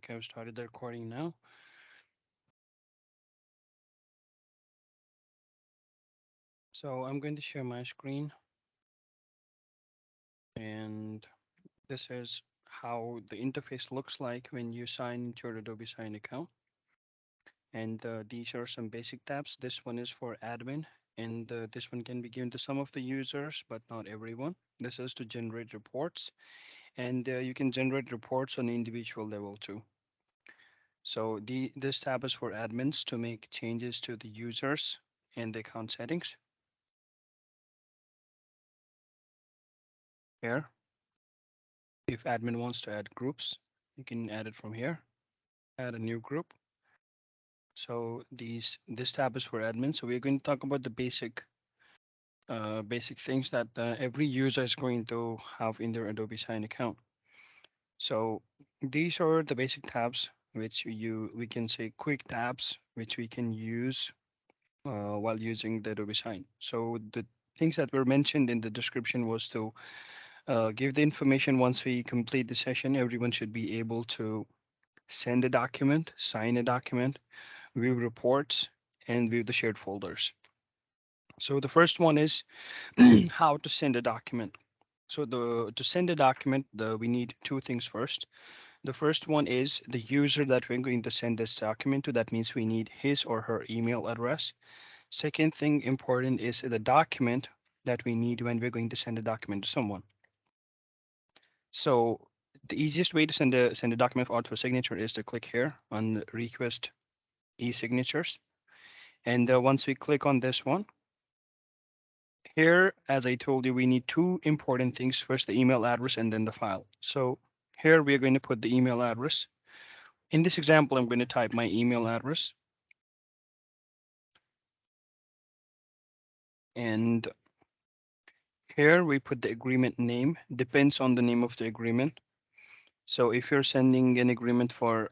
Okay, I've started the recording now. So I'm going to share my screen, and this is how the interface looks like when you sign into your Adobe Sign account. And these are some basic tabs. This one is for admin, and this one can be given to some of the users, but not everyone. This is to generate reports, and you can generate reports on individual level too. So this tab is for admins to make changes to the users and the account settings here. If admin wants to add groups, you can add it from here, add a new group. So this tab is for admin. So we're going to talk about the basic things that every user is going to have in their Adobe Sign account. So these are the basic tabs which we can say quick tabs which we can use while using the Adobe Sign. So the things that were mentioned in the description was to give the information once we complete the session. Everyone should be able to send a document, sign a document, view reports, and view the shared folders. So the first one is how to send a document. So to send a document, we need two things first. The first one is the user that we're going to send this document to. That means we need his or her email address. Second thing important is the document that we need when we're going to send a document to someone. So the easiest way to send a document out to a signature is to click here on request e-signatures. And once we click on this one, here, as I told you, we need two important things. First, the email address and then the file. So here we are going to put the email address. In this example, I'm going to type my email address. And here we put the agreement name, depends on the name of the agreement. So if you're sending an agreement for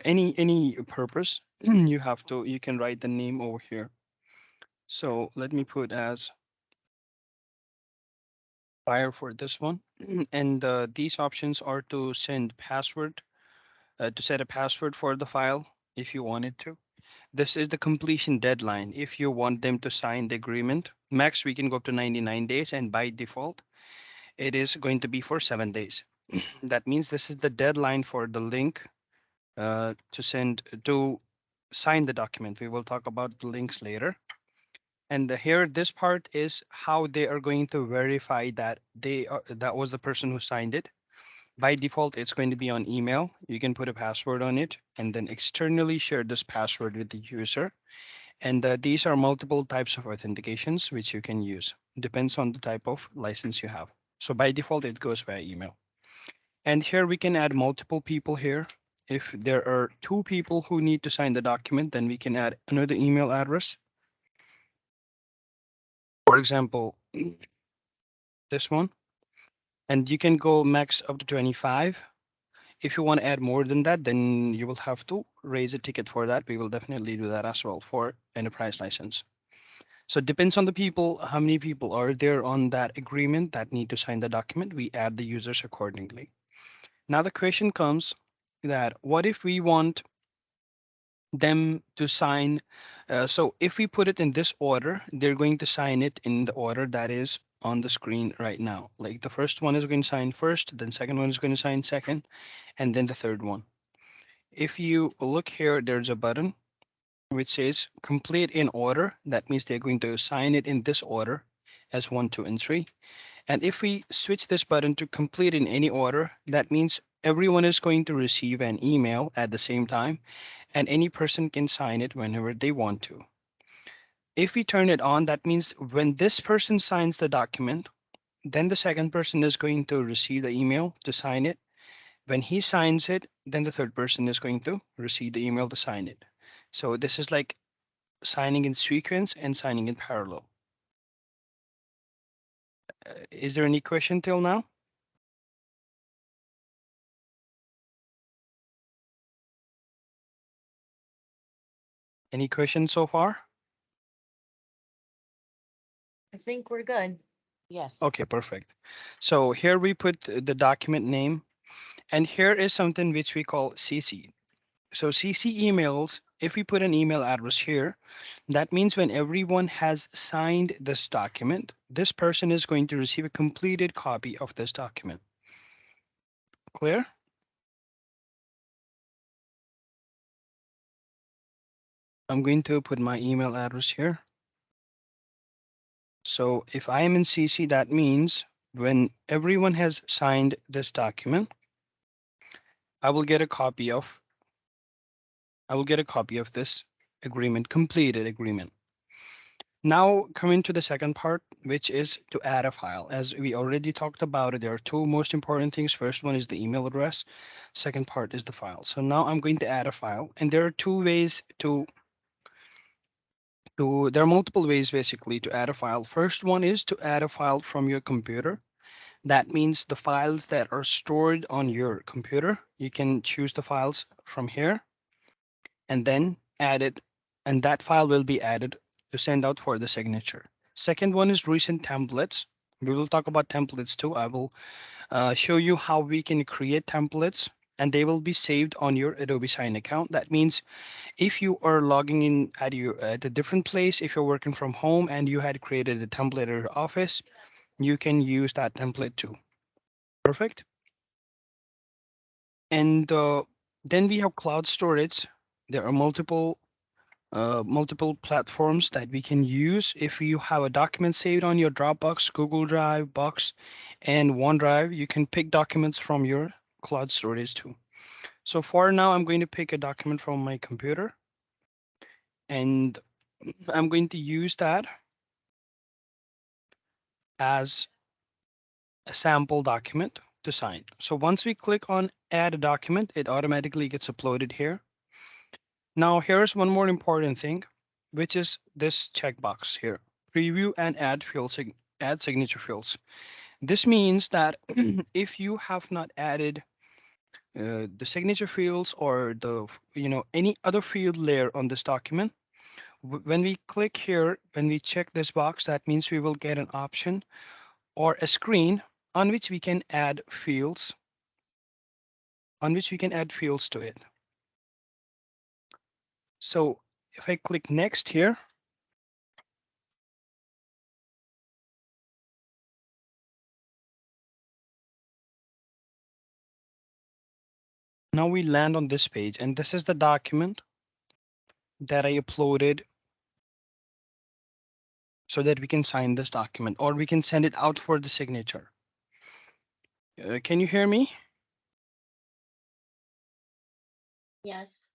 any purpose, you can write the name over here. So let me put as fire for this one. And these options are to send password, to set a password for the file if you wanted to. This is the completion deadline. If you want them to sign the agreement, max we can go up to 99 days, and by default, it is going to be for 7 days. That means this is the deadline for the link to sign the document. We will talk about the links later. And here, this part is how they are going to verify that that was the person who signed it. By default, it's going to be on email. You can put a password on it and then externally share this password with the user. And these are multiple types of authentications which you can use. Depends on the type of license you have. So by default, it goes via email. And here we can add multiple people here. If there are two people who need to sign the document, then we can add another email address. For example, this one. And you can go max up to 25. If you want to add more than that, then you will have to raise a ticket for that. We will definitely do that as well for enterprise license. So it depends on the people, how many people are there on that agreement that need to sign the document. We add the users accordingly. Now the question comes that what if we want them to sign? So if we put it in this order, they're going to sign it in the order that is on the screen right now. Like the first one is going to sign first, then second one is going to sign second, and then the third one. If you look here, there's a button which says complete in order. That means they're going to sign it in this order as 1, 2, and 3. And if we switch this button to complete in any order, that means everyone is going to receive an email at the same time, and any person can sign it whenever they want to. If we turn it on, that means when this person signs the document, then the second person is going to receive the email to sign it. When he signs it, then the third person is going to receive the email to sign it. So this is like signing in sequence and signing in parallel. Is there any question till now? Any questions so far? I think we're good. Yes. Okay, perfect. So here we put the document name, And here is something which we call CC. So CC emails, if we put an email address here, that means when everyone has signed this document, this person is going to receive a completed copy of this document. Clear? I'm going to put my email address here. So if I am in CC, that means when everyone has signed this document, I will get a copy of I will get a copy of this agreement, completed agreement. Now coming to the second part, which is to add a file. As we already talked about it, there are two most important things. First one is the email address. Second part is the file. So now I'm going to add a file, and there are two ways there are multiple ways basically to add a file. First one is to add a file from your computer. That means the files that are stored on your computer, you can choose the files from here and then add it, and that file will be added to send out for the signature. Second one is recent templates. We will talk about templates too. I will show you how we can create templates and they will be saved on your Adobe Sign account. That means if you are logging in at a different place, if you're working from home and you had created a template at your office, you can use that template too. Perfect. And then we have cloud storage. There are multiple platforms that we can use. If you have a document saved on your Dropbox, Google Drive, Box, and OneDrive, you can pick documents from your cloud storage too. So for now, I'm going to pick a document from my computer, and I'm going to use that as a sample document to sign. So once we click on add a document, it automatically gets uploaded here. Now here's one more important thing, which is this checkbox here, preview and add add signature fields. This means that if you have not added the signature fields or any other field layer on this document, when we click here, when we check this box, that means we will get an option or a screen on which we can add fields, to it. So if I click next here, now we land on this page, and this is the document that I uploaded so that we can sign this document or we can send it out for the signature. Can you hear me? Yes.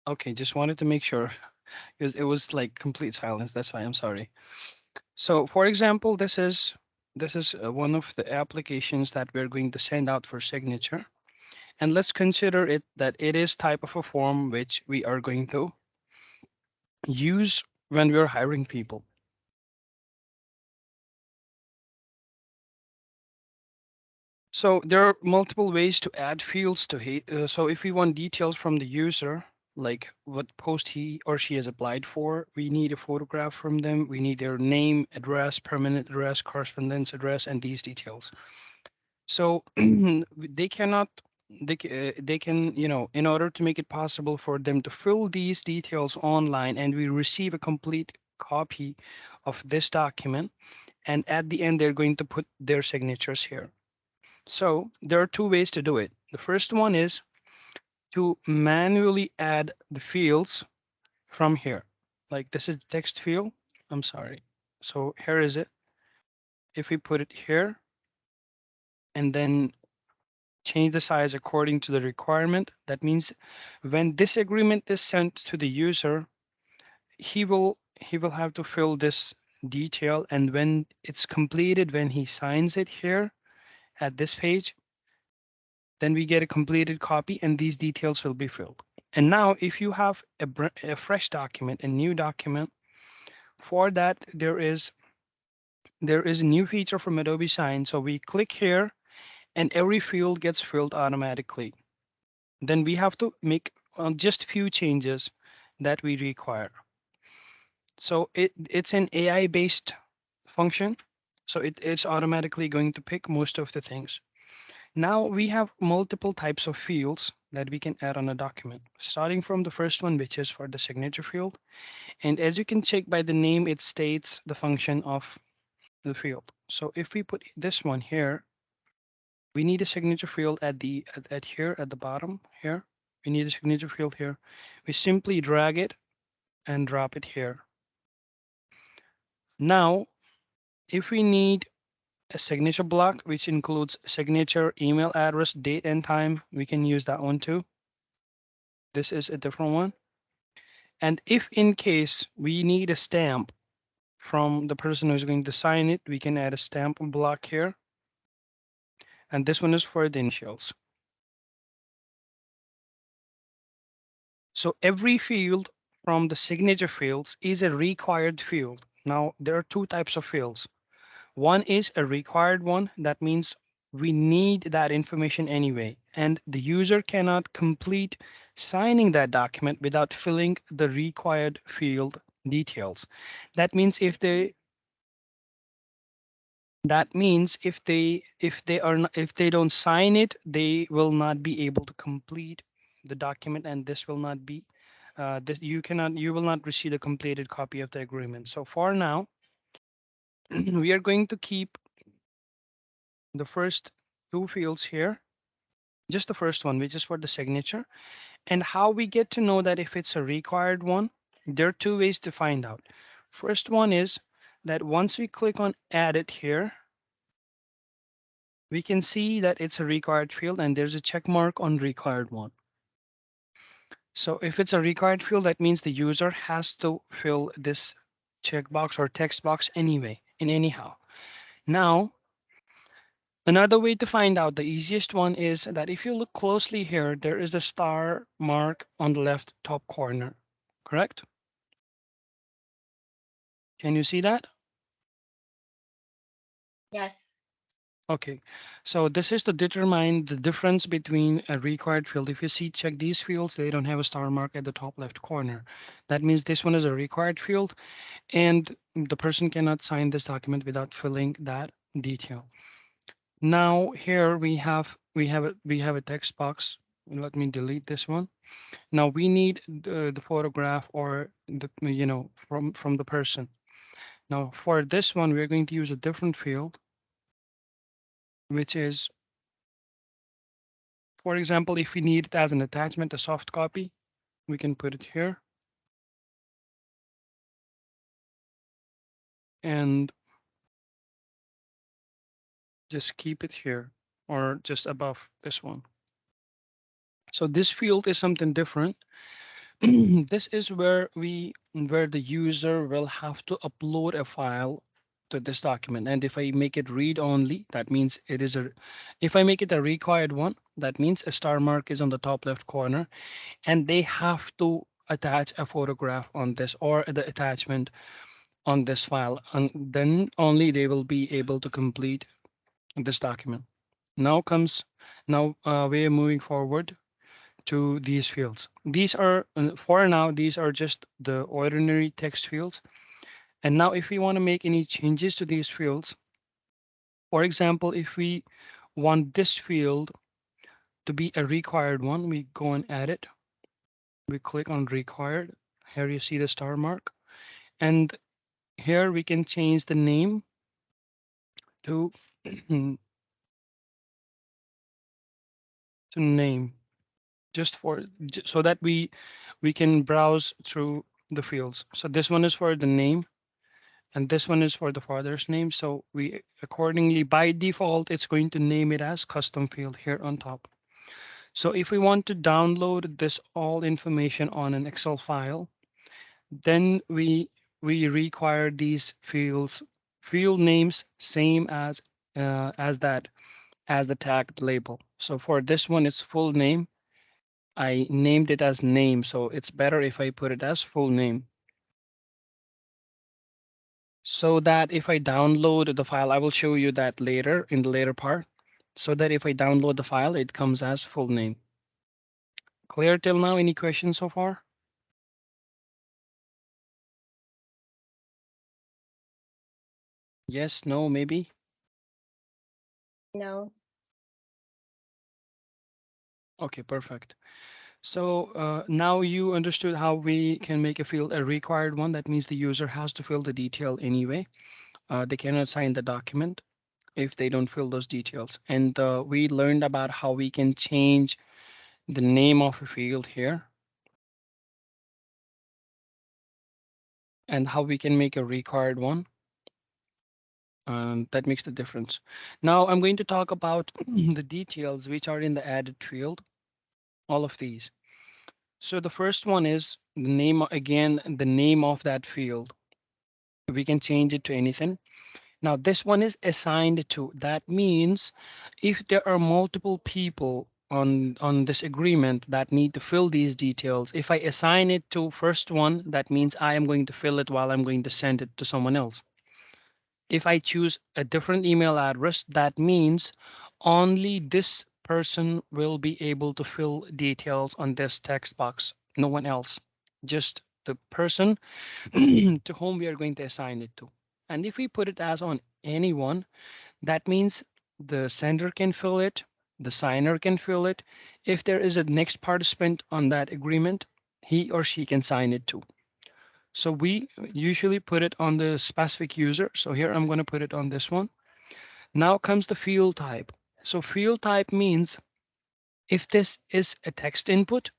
Okay, just wanted to make sure because it was like complete silence. That's why I'm sorry. So for example, this is one of the applications that we're going to send out for signature. And let's consider it that it is type of a form which we are going to use when we're hiring people. So there are multiple ways to add fields to so if we want details from the user, like what post he or she has applied for, we need a photograph from them. We need their name, address, permanent address, correspondence address, and these details. So they cannot, they can, in order to make it possible for them to fill these details online and we receive a complete copy of this document, and at the end, they're going to put their signatures here. So there are two ways to do it. The first one is to manually add the fields from here. Like this is text field. I'm sorry. So here is it. If we put it here and then change the size according to the requirement, that means when this agreement is sent to the user, he will have to fill this detail, and when it's completed, when he signs it here at this page, then we get a completed copy and these details will be filled. And now if you have a fresh document, a new document, for that there is a new feature from Adobe Sign. So we click here and every field gets filled automatically. Then we have to make just few changes that we require. So it's an AI based function. So it's automatically going to pick most of the things. Now we have multiple types of fields that we can add on a document, starting from the first one, which is for the signature field. And as you can check by the name, it states the function of the field. So if we put this one here, we need a signature field at here at the bottom here. We need a signature field here. We simply drag it and drop it here. Now, if we need a signature block, which includes signature, email address, date and time, we can use that one too. This is a different one. And if in case we need a stamp from the person who's going to sign it, we can add a stamp block here. And this one is for the initials. So every field from the signature fields is a required field. Now, there are two types of fields. One is a required one. That means we need that information anyway, and the user cannot complete signing that document without filling the required field details. That means if they don't sign it, they will not be able to complete the document, and this will not be this you will not receive a completed copy of the agreement. So for now, we are going to keep the first two fields here, just the first one, which is for the signature. And how we get to know that if it's a required one, there are two ways to find out. First one is that once we click on add it here, we can see that it's a required field and there's a check mark on required one. So if it's a required field, that means the user has to fill this checkbox or text box anyway, in anyhow. Now, another way to find out, the easiest one is that if you look closely here, there is a star mark on the left top corner, correct? Can you see that? Yes. Okay, so this is to determine the difference between a required field. If you see, check these fields, they don't have a star mark at the top left corner. That means this one is a required field, and the person cannot sign this document without filling that detail. Now here we have a text box. Let me delete this one. Now we need the photograph or the from the person. Now for this one, we're going to use a different field, which is, for example, if we need it as an attachment, a soft copy, we can put it here and just keep it here or just above this one. So this field is something different. This is where the user will have to upload a file to this document. And if I make it read only, that means it is a, if I make it a required one, that means a star mark is on the top left corner and they have to attach a photograph on this or the attachment on this file, and then only they will be able to complete this document. Now comes, now we are moving forward to these fields. These are, for now, these are just the ordinary text fields. And now if we want to make any changes to these fields, for example, if we want this field to be a required one, we go and add it. We click on required. Here you see the star mark. And here we can change the name to, to name, just for so that we can browse through the fields. So this one is for the name and this one is for the father's name. So we accordingly, by default, it's going to name it as custom field here on top. So if we want to download this all information on an Excel file, then we require these fields, field names, same as that, as the tagged label. So for this one, it's full name. I named it as name, so it's better if I put it as full name. So that if I download the file, I will show you that later in the later part. So that if I download the file, it comes as full name. Clear till now? Any questions so far? Yes, no, maybe? No. Okay, perfect. So now you understood how we can make a field a required one. That means the user has to fill the detail anyway. They cannot sign the document if they don't fill those details. And we learned about how we can change the name of a field here and how we can make a required one. That makes the difference. Now I'm going to talk about the details which are in the added field, all of these. So the first one is the name, again, the name of that field. We can change it to anything. Now this one is assigned to. That means if there are multiple people on this agreement that need to fill these details, if I assign it to first one, that means I am going to fill it while I'm going to send it to someone else. If I choose a different email address, that means only this person will be able to fill details on this text box, no one else, just the person to whom we are going to assign it to. And if we put it as on anyone, that means the sender can fill it, the signer can fill it. If there is a next participant on that agreement, he or she can sign it too. So we usually put it on the specific user. So here I'm going to put it on this one. Now comes the field type. So field type means if this is a text input,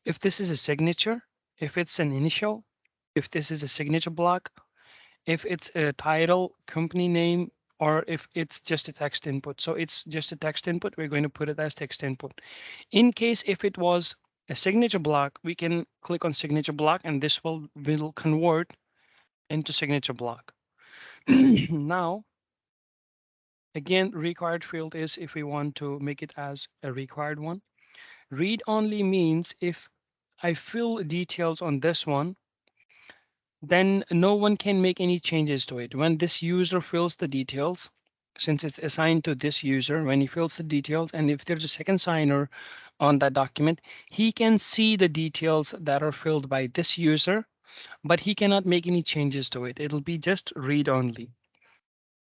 if this is a signature, if it's an initial, if this is a signature block, if it's a title, company name, or if it's just a text input. So it's just a text input, we're going to put it as text input. In case if it was a signature block, we can click on signature block and this will convert into signature block. Now, again, required field is if we want to make it as a required one. Read only means if I fill details on this one, then no one can make any changes to it. When this user fills the details, since it's assigned to this user, when he fills the details, and if there's a second signer on that document, he can see the details that are filled by this user, but he cannot make any changes to it. It'll be just read only.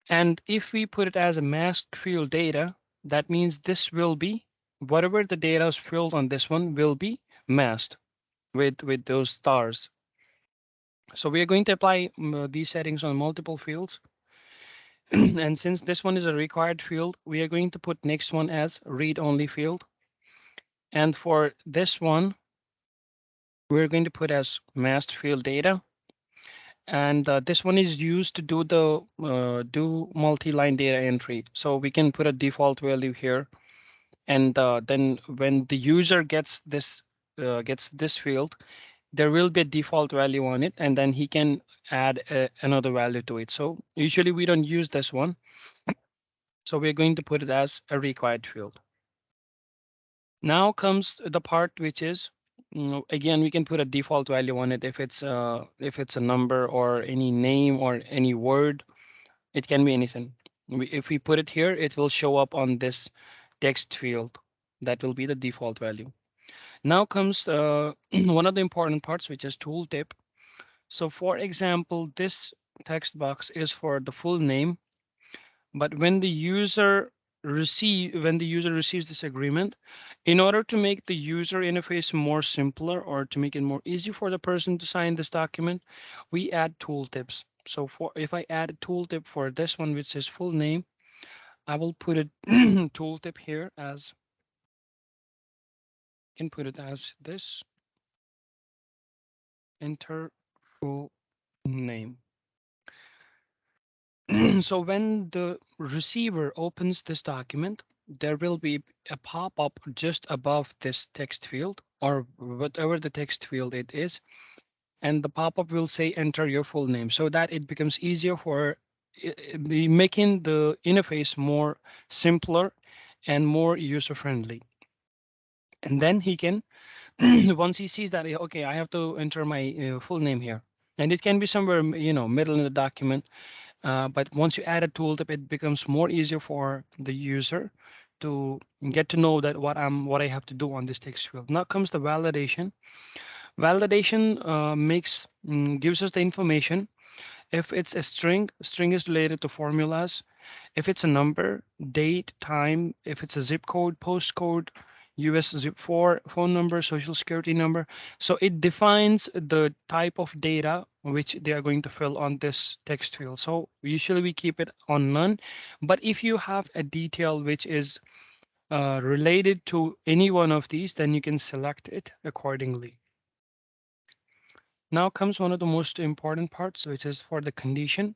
And if we put it as a masked field data, that means this will be whatever the data is filled on this one will be masked with those stars. So we are going to apply these settings on multiple fields. And since this one is a required field, we are going to put next one as read only field. And for this one, we're going to put as masked field data. And this one is used to do the multi-line data entry. So we can put a default value here. And then when the user gets this field, there will be a default value on it, and then he can add another value to it. So usually we don't use this one. So we're going to put it as a required field. Now comes the part which is, again, we can put a default value on it if it's a number or any name or any word. It can be anything. If we put it here, it will show up on this text field. That will be the default value. Now comes one of the important parts, which is tooltip. So for example, this text box is for the full name, but when the user receives this agreement, in order to make the user interface more simpler or to make it more easy for the person to sign this document, we add tooltips. So for if I add a tooltip for this one, which is full name, I will put a tooltip here as can put it as this enter full name. So when the receiver opens this document, there will be a pop-up just above this text field or whatever the text field it is. And the pop-up will say enter your full name so that it becomes easier for making the interface more simpler and more user-friendly. And then he can, once he sees that, okay, I have to enter my full name here. And it can be somewhere, middle in the document. But once you add a tooltip, it becomes more easier for the user to get to know that what I have to do on this text field. Now comes the validation. Validation gives us the information. If it's a string is related to formulas. If it's a number, date, time. If it's a zip code, postcode, US zip 4 phone number, social security number. So it defines the type of data which they are going to fill on this text field. So usually we keep it on none. But if you have a detail which is related to any one of these, then you can select it accordingly. Now comes one of the most important parts, which is for the condition.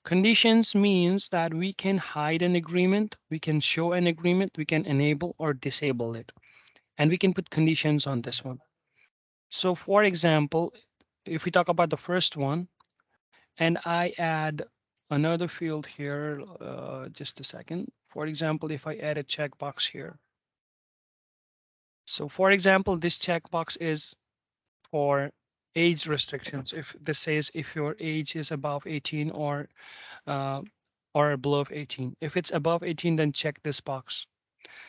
Conditions means that we can hide an agreement, we can show an agreement, we can enable or disable it, and we can put conditions on this one. So for example, if we talk about the first one, and I add another field here, just a second. For example, if I add a checkbox here. So for example, this checkbox is for age restrictions. If this says if your age is above 18 uh, or below 18. If it's above 18, then check this box.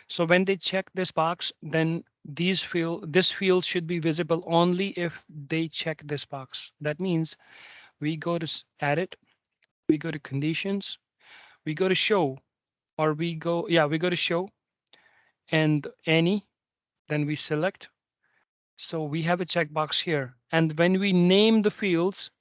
So when they check this box, then this field should be visible only if they check this box. That means we go to edit, we go to conditions, we go to show, or we go to show and any, then we select. So we have a checkbox here. And when we name the fields,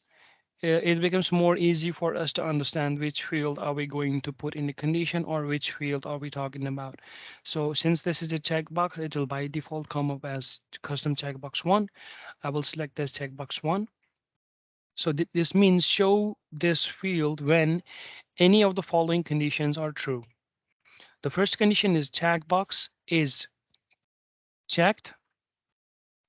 it becomes more easy for us to understand which field are we going to put in the condition or which field are we talking about. So since this is a checkbox, it will by default come up as custom checkbox 1. I will select this checkbox 1. So this means show this field when any of the following conditions are true. The first condition is checkbox is checked,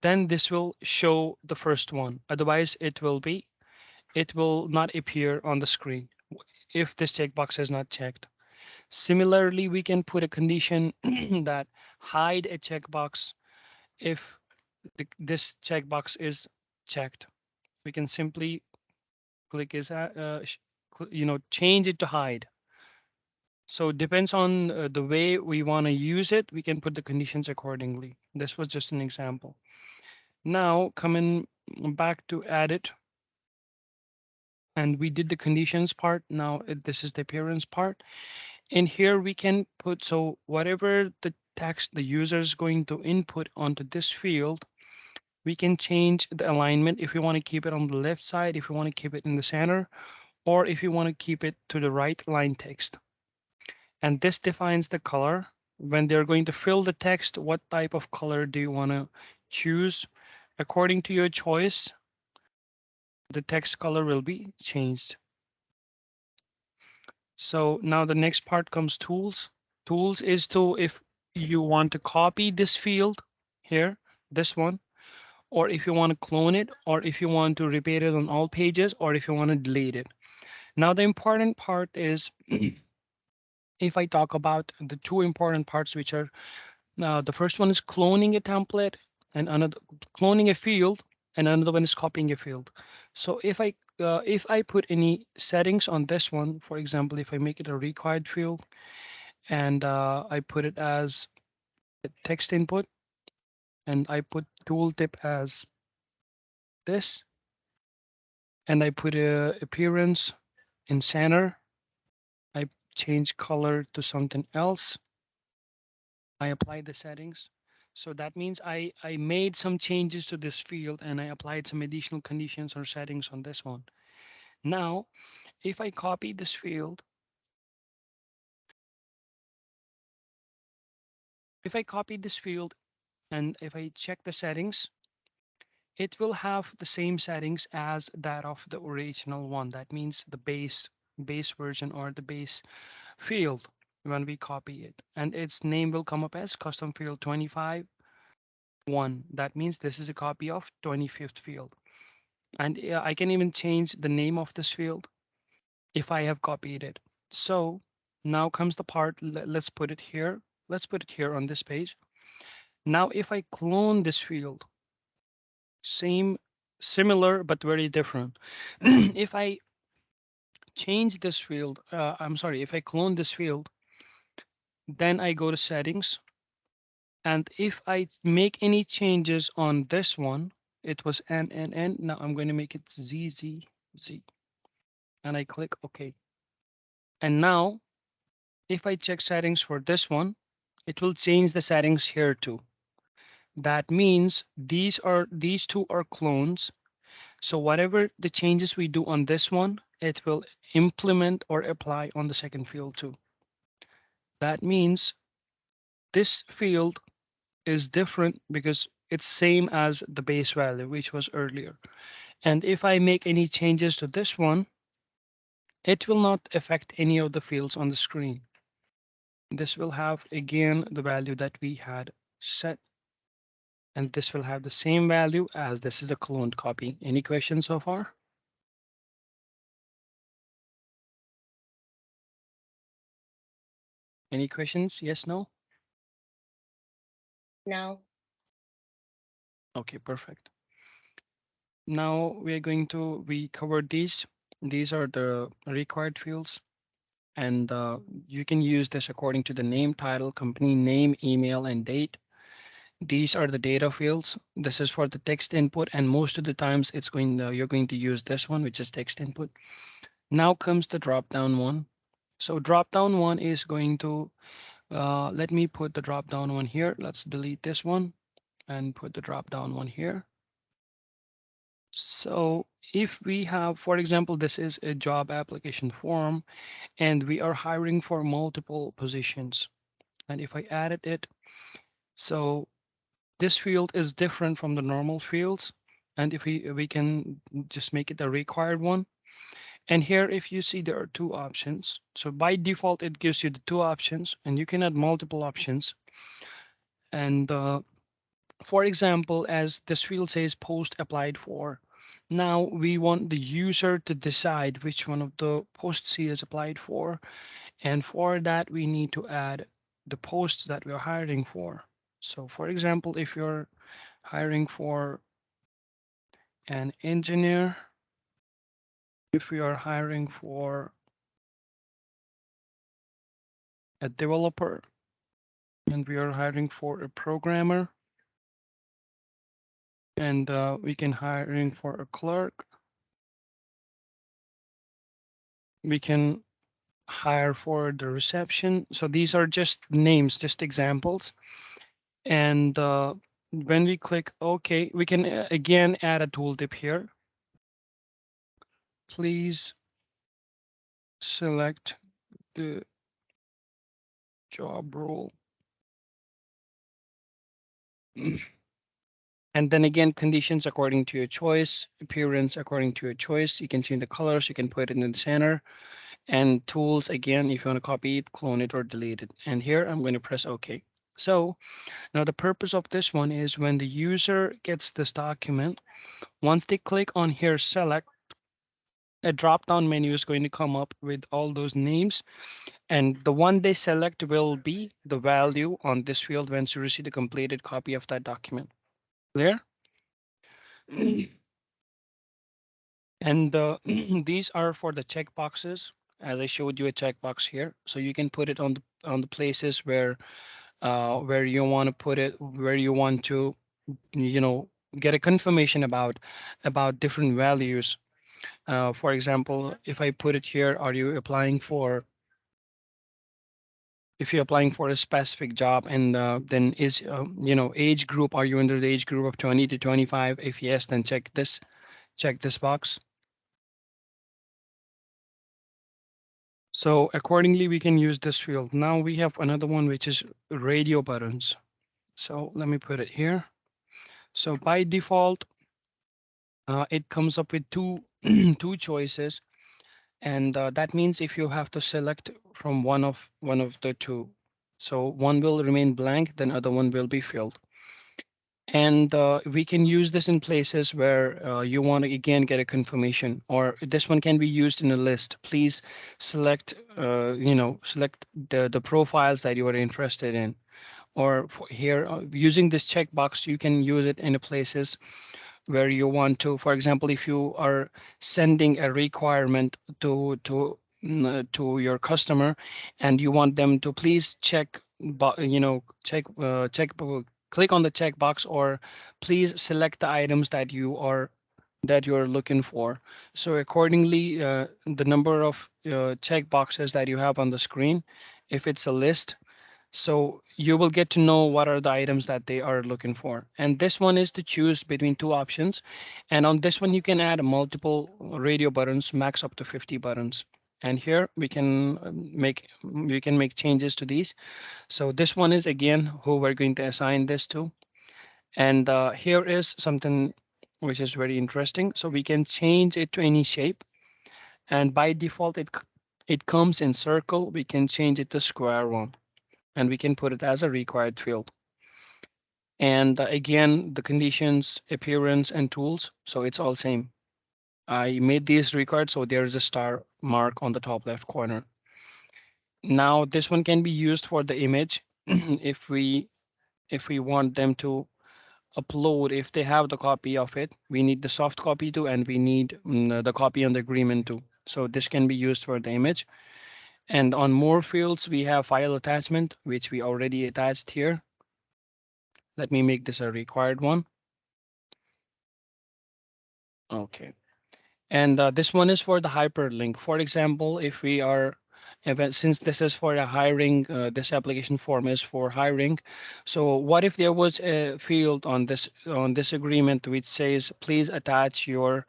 then this will show the first one. Otherwise, it will not appear on the screen if this checkbox is not checked. Similarly, we can put a condition that hide a checkbox if this checkbox is checked. We can simply click is change it to hide. So it depends on the way we want to use it. We can put the conditions accordingly. This was just an example. Now coming back to edit, and we did the conditions part. Now this is the appearance part. And here we can put, so whatever the text the user is going to input onto this field, we can change the alignment if we want to keep it on the left side, if we want to keep it in the center, or if you want to keep it to the right line text. And this defines the color. When they're going to fill the text, what type of color do you want to choose? According to your choice, the text color will be changed. So now the next part comes tools. Tools is to, if you want to copy this field here, this one, or if you want to clone it, or if you want to repeat it on all pages, or if you want to delete it. Now, the important part is if I talk about the two important parts, which are the first one is cloning a template and another cloning a field, and another one is copying a field. So if I put any settings on this one, for example, if I make it a required field and I put it as a text input and I put tooltip as this, and I put a appearance in center, I change color to something else, I apply the settings. So that means I made some changes to this field and I applied some additional conditions or settings on this one. Now, if I copy this field, if I copy this field and if I check the settings, it will have the same settings as that of the original one. That means the base version or the base field when we copy it. And its name will come up as custom field 25 1. That means this is a copy of 25th field. And I can even change the name of this field if I have copied it. So now comes the part, let's put it here. Let's put it here on this page. Now, if I clone this field, same, similar, but very different. If I change this field, I'm sorry, if I clone this field, then I go to settings. And if I make any changes on this one, it was N. Now I'm going to make it ZZZ. And I click OK. And now if I check settings for this one, It will change the settings here too. That means these two are clones. So whatever the changes we do on this one, it will implement or apply on the second field too. That means this field is different because it's same as the base value, which was earlier. And if I make any changes to this one, it will not affect any of the fields on the screen. This will have again the value that we had set, and this will have the same value as this is a cloned copy. Any questions so far? Any questions? Yes, no? Now, Okay, perfect. Now we covered these. These are the required fields, and you can use this according to the name, title, company name, email, and date. These are the data fields. This is for the text input, and most of the times you're going to use this one, which is text input. Now comes the drop down one. So drop down one is going to let me put the drop down one here. Let's delete this one and put the drop down one here. So if we have, for example, this is a job application form and we are hiring for multiple positions. And if I added it, so this field is different from the normal fields. And if we can just make it a required one. And here, if you see, there are two options. So by default, it gives you the two options, and you can add multiple options. And for example, as this field says post applied for, now we want the user to decide which one of the posts he has applied for. And for that, we need to add the posts that we're hiring for. So for example, if you're hiring for an engineer, if we are hiring for a developer, and we are hiring for a programmer, and we can hiring for a clerk, we can hire for the reception. So these are just names, just examples. And when we click OK, we can again add a tooltip here. Please select the job role. And then again, conditions according to your choice, appearance according to your choice. You can see the colors, you can put it in the center. And tools, again, if you want to copy it, clone it, or delete it. And here I'm going to press OK. So now the purpose of this one is when the user gets this document, once they click on here, select, a drop-down menu is going to come up with all those names. And the one they select will be the value on this field once you receive the completed copy of that document. Clear? And these are for the checkboxes. As I showed you a checkbox here, so you can put it on the places where you want to put it, where you want to, you know, get a confirmation about different values. For example, if I put it here, are you applying for, if you're applying for a specific job, and then is, age group, are you under the age group of 20 to 25? If yes, then check this box. So accordingly, we can use this field. Now we have another one, which is radio buttons. So let me put it here. So by default, it comes up with two choices, and that means if you have to select from one of the two, so one will remain blank, then other one will be filled. And we can use this in places where you want to again get a confirmation, or this one can be used in a list. Please select, select the profiles that you are interested in. Or here, using this checkbox, you can use it in the places where you want to, for example, if you are sending a requirement to your customer, and you want them to please check, click on the checkbox, or please select the items that you're looking for. So accordingly, the number of check boxes that you have on the screen, if it's a list, So you will get to know what are the items that they are looking for. And this one is to choose between two options. And on this one, you can add multiple radio buttons, max up to 50 buttons. And here we can make changes to these. So this one is again who we're going to assign this to. And here is something which is very interesting. So we can change it to any shape. And by default, it comes in circle. We can change it to square one, and we can put it as a required field. And again, the conditions, appearance, and tools. So it's all same. I made these required, so there is a star mark on the top left corner. Now this one can be used for the image if we want them to upload, if they have the copy of it, we need the soft copy too, and we need the copy on the agreement too. So this can be used for the image. And on more fields, we have file attachment, which we already attached here. Let me make this a required one. Okay. And this one is for the hyperlink. For example, if we are, since this is for a hiring, this application form is for hiring. So what if there was a field on this agreement which says, please attach your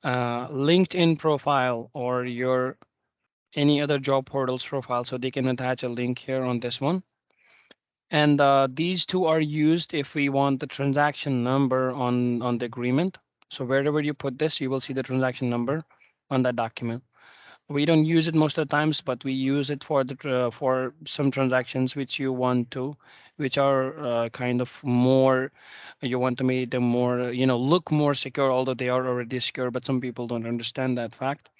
LinkedIn profile or your any other job portals profile, so they can attach a link here on this one. And these two are used if we want the transaction number on the agreement. So wherever you put this, you will see the transaction number on that document. We don't use it most of the times, but we use it for the for some transactions which you want to, which are kind of more, you want to make them more, look more secure, although they are already secure, but some people don't understand that fact.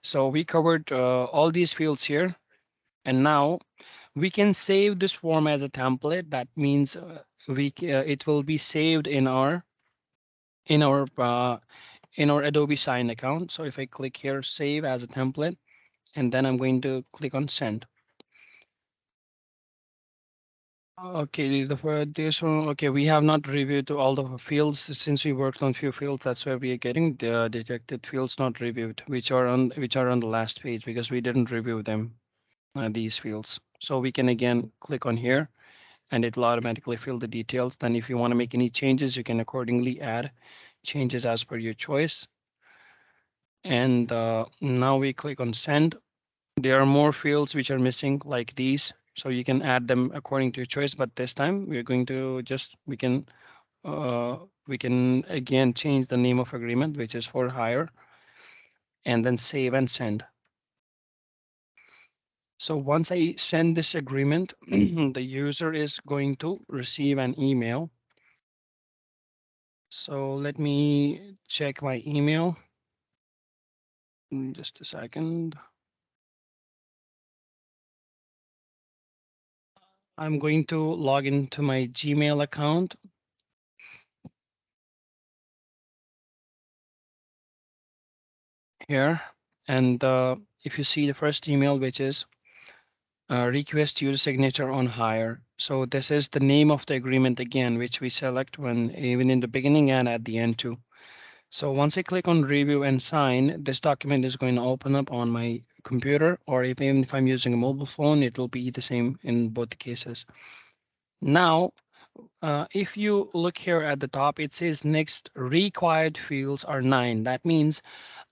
So we covered all these fields here. And now we can save this form as a template. That means it will be saved in our uh, in our Adobe Sign account. So if I click here, save as a template, and then I'm going to click on send. Okay, for this one, okay, we have not reviewed all the fields since we worked on few fields. That's where we are getting the detected fields not reviewed, which are on the last page because we didn't review them, these fields. So we can again click on here and it will automatically fill the details. Then if you want to make any changes, you can accordingly add changes as per your choice. And now we click on send. There are more fields which are missing like these. So you can add them according to your choice. But this time we're going to uh, we can again change the name of agreement, which is for hire, and then save and send. So once I send this agreement, the user is going to receive an email. So let me check my email. Just a second. I'm going to log into my Gmail account here. And if you see the first email, which is request user signature on hire. So this is the name of the agreement again, which we select when even in the beginning and at the end too. So once I click on review and sign, this document is going to open up on my computer, or even if I'm using a mobile phone, it will be the same in both cases. Now, if you look here at the top, it says next required fields are 9. That means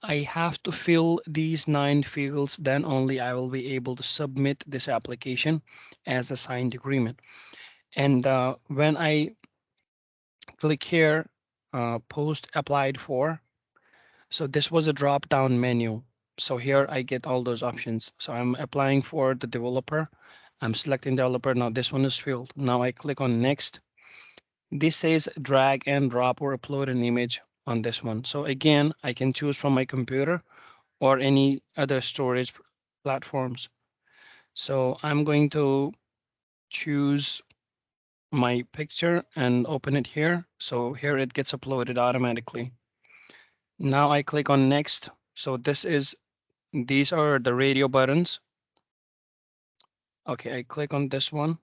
I have to fill these 9 fields, then only I will be able to submit this application as a signed agreement. And when I click here, post applied for, so this was a drop down menu. So here I get all those options. So I'm applying for the developer. I'm selecting developer. Now this one is filled. Now I click on next. This says drag and drop or upload an image on this one. So again, I can choose from my computer or any other storage platforms. So I'm going to choose my picture and open it here. So here it gets uploaded automatically. Now I click on next. So these are the radio buttons. Okay, I click on this one.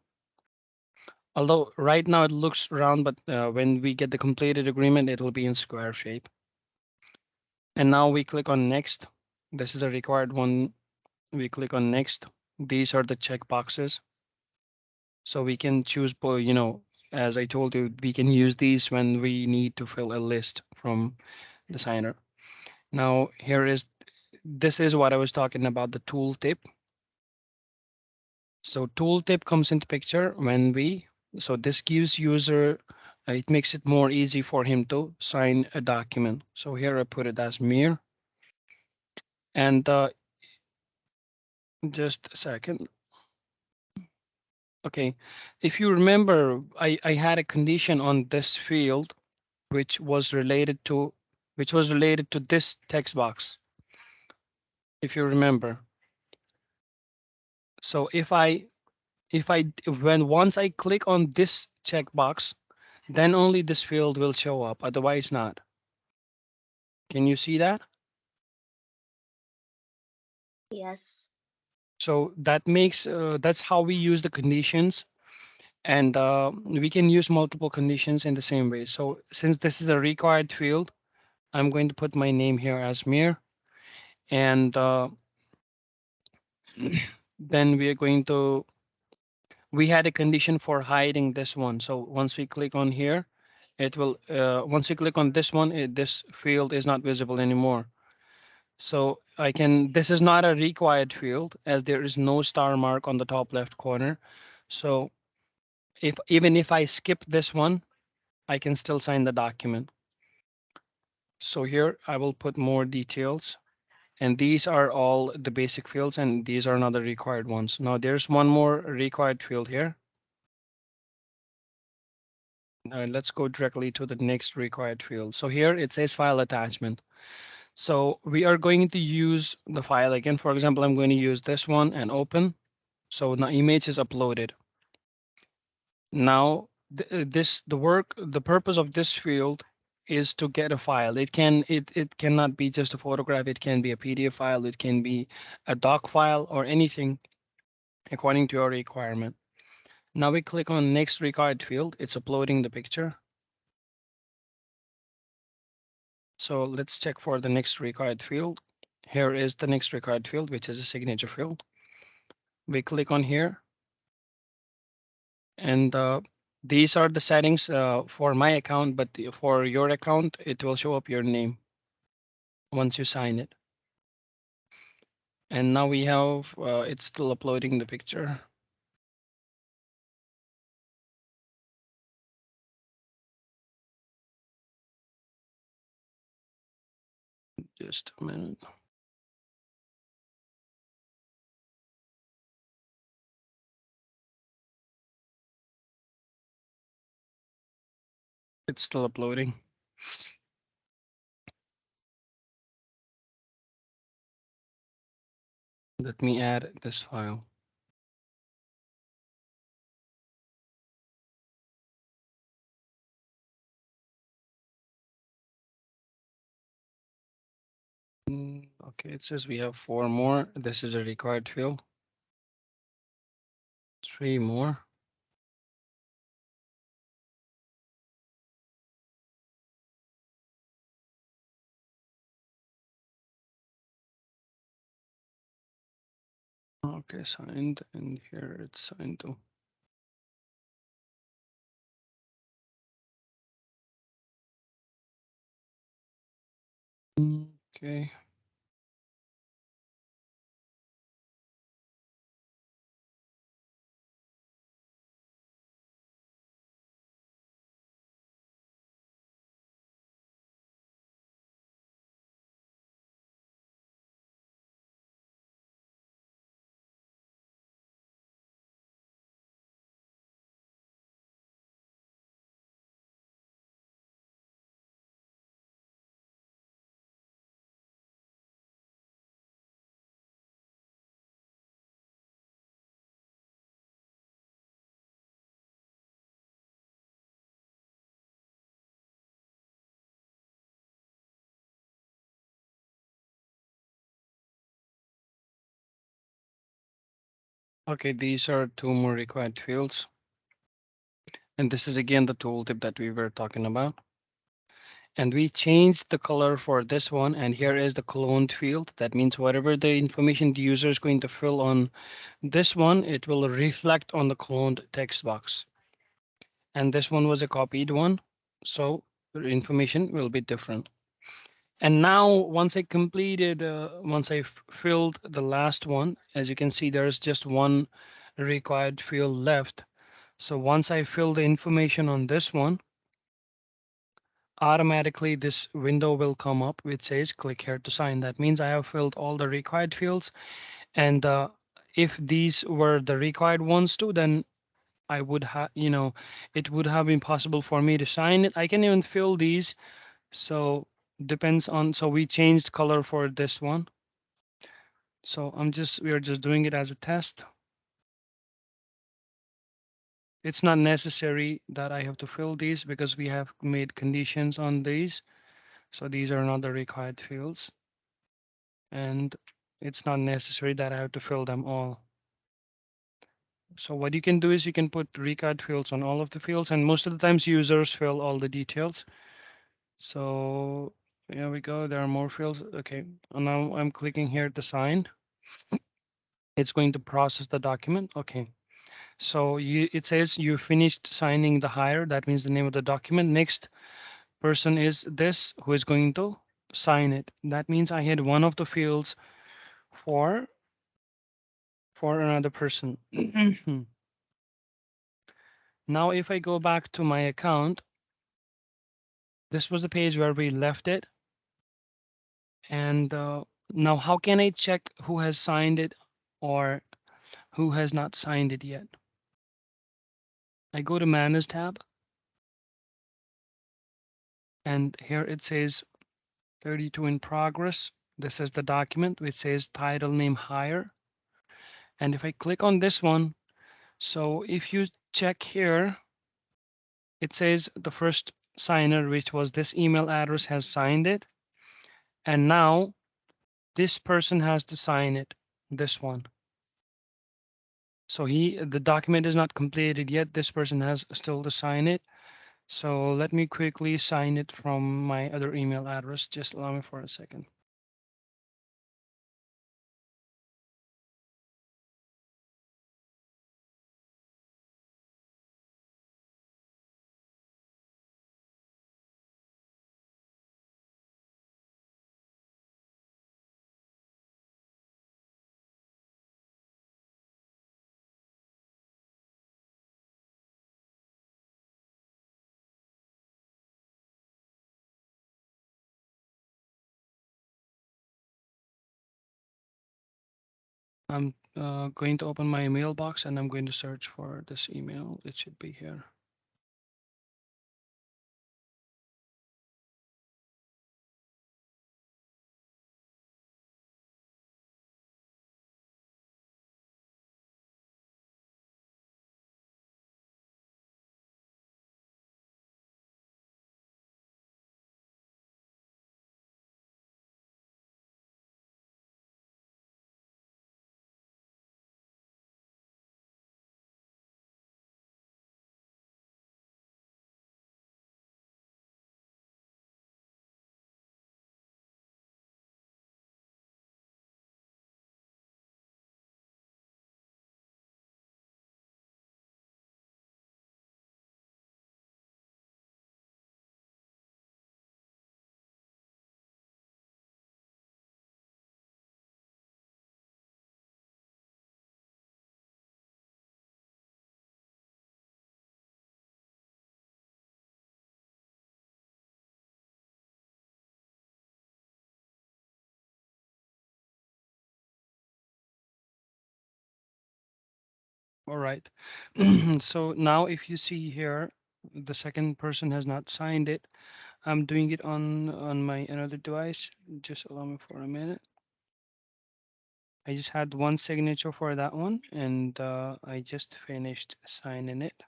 Although right now it looks round, but when we get the completed agreement, it'll be in square shape. And now we click on next. This is a required one. We click on next. These are the check boxes. So we can choose, as I told you, we can use these when we need to fill a list from the signer. Now, this is what I was talking about, the tooltip. So tooltip comes into picture when so this gives user, it makes it more easy for him to sign a document. So here I put it as Mir, and just a second. Okay, if you remember, I had a condition on this field which was related to this text box, if you remember. So when once I click on this checkbox, then only this field will show up, otherwise not. Can you see that? Yes. So that's how we use the conditions, and we can use multiple conditions in the same way. So since this is a required field, I'm going to put my name here as Mir, and then we had a condition for hiding this one. So once we click on here, once we click on this one, this field is not visible anymore. So this is not a required field as there is no star mark on the top left corner. So even if I skip this one, I can still sign the document. So here I will put more details. And these are all the basic fields, and these are not the required ones. Now there's one more required field here. Let's go directly to the next required field. So here it says file attachment. So we are going to use the file again. For example, I'm going to use this one and open. So the image is uploaded. Now the purpose of this field is to get a file. It cannot be just a photograph. It can be a PDF file. It can be a doc file or anything according to your requirement. Now we click on next required field. It's uploading the picture. So let's check for the next required field. Here is the next required field, which is a signature field. We click on here, and these are the settings for my account, but for your account, it will show up your name once you sign it. And now we have, it's still uploading the picture. Just a minute. It's still uploading. Let me add this file. Okay, it says we have 4 more. This is a required field. 3 more. Okay, signed, and here it's signed too. Okay. Okay, these are 2 more required fields. And this is again the tooltip that we were talking about. And we changed the color for this one. And here is the cloned field. That means whatever the information the user is going to fill on this one, it will reflect on the cloned text box. And this one was a copied one. So the information will be different. And now once I filled the last one, as you can see, there's just one required field left. So once I fill the information on this one, automatically this window will come up which says click here to sign. That means I have filled all the required fields. And if these were the required ones too, then I would have, it would have been possible for me to sign it. I can even fill these. So depends on, so we changed color for this one. So we are just doing it as a test. It's not necessary that I have to fill these because we have made conditions on these. So these are not the required fields. And it's not necessary that I have to fill them all. So what you can do is you can put required fields on all of the fields, and most of the times users fill all the details. So here we go. There are more fields. Okay, and now I'm clicking here to sign. It's going to process the document. Okay. So it says you finished signing the hire. That means the name of the document. Next person is this who is going to sign it. That means I had one of the fields for another person. Now, if I go back to my account, this was the page where we left it. And now how can I check who has signed it or who has not signed it yet? I go to Manage tab, and here it says 32 in progress. This is the document which says title name hire. And if I click on this one, so if you check here, it says the first signer, which was this email address, has signed it. And now this person has to sign it, this one. So the document is not completed yet. This person has still to sign it. So let me quickly sign it from my other email address. Just allow me for a second. I'm going to open my mailbox and I'm going to search for this email. It should be here. All right. So now if you see here, the second person has not signed it. I'm doing it on my another device. Just allow me for a minute. I just had one signature for that one, and I just finished signing it.